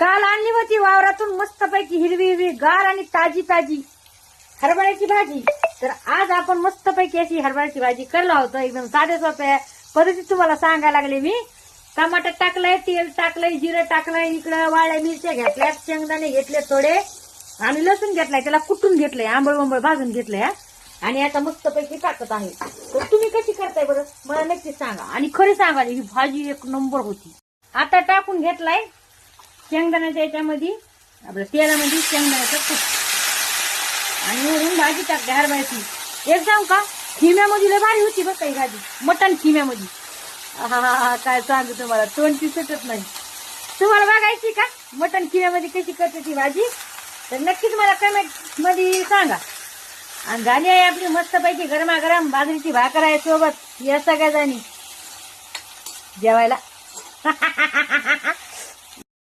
काल आणली होती वावरातून मस्तपैकी हिरवी हिरवी गार आणि ताजी ताजी हरभऱ्याची भाजी. तर आज आपण मस्तपैकी अशी हरभऱ्याची भाजी करलो होतो. एकदम साध्या सोप्या पद्धतीत तुम्हाला सांगायला लागले मी. टमाटर टाकलंय, तेल टाकलंय, जिरं टाकलंय, इकडं वाळ्या मिरच्या घेतल्यात, शेंगदाणे घेतले थोडे आणि लसूण घेतलाय, त्याला कुटून घेतलंय, आंबळ वंबळ भाजून घेतलंय आणि आता मस्तपैकी टाकत आहे. तर तुम्ही कशी करताय बरं मला नक्की सांगा. आणि खरी सांगा ही भाजी एक नंबर होती. आता टाकून घेतलाय शेंगदाण्याच्या याच्यामध्ये, आपल्या तेलामध्ये शेंगदाण्याचं कूट आणि वरून भाजी टाकते हरभऱ्याची. एक सांग का, खिम्यामध्ये लय भारी होती बघ काही भाजी, मटण खिम्यामध्ये. हा काय सांगू तुम्हाला, तोंडची सुटत नाही. तुम्हाला बघायची का मटण खिम्यामध्ये कशी करते ती भाजी, तर नक्कीच मला कमेंट मध्ये सांगा. आणि झाली आहे आपली मस्तपैकी गरमागरम बाजरीची भाकर आहे सोबत. या सगळ्या जणी जेवायला.